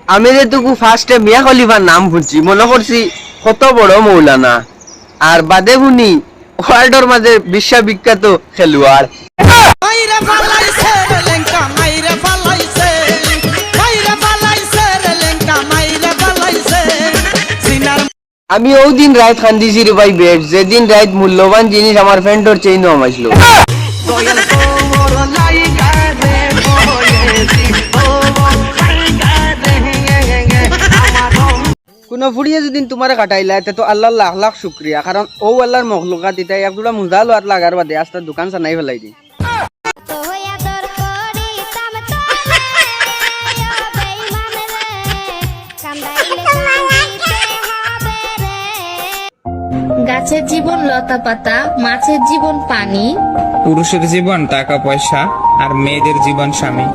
আমি যেটুকু ফার্স্টে মিয়া খলিফার নাম শুনছি মনে করছি কত বড় মৌলানা, আর বাদে শুনি ওয়ার্ল্ডের মাঝে বিশ্ববিখ্যাত খেলোয়াড়। আমি ওই দিন রাত খান্দিছি রে ভাই বেট, যেদিন রাত মূল্যবান জিনিস আমার ফ্রেন্ডর চেইনও আমাইছিল। কোনো ফুড়িয়ে যদি তোমার কাটাইলা এতে তো আল্লাহর লাখ লাখ শুক্রিয়া, কারণ ও আল্লাহর মখলুকাত এটা একজোড়া মুজা লোয়াত লাগার বাদে আস্তে দোকান সানাই ফেলাই দি। গাছের জীবন লতা পাতা, মাছের জীবন পানি, পুরুষের জীবন টাকা পয়সা, আর মেয়েদের জীবন স্বামী।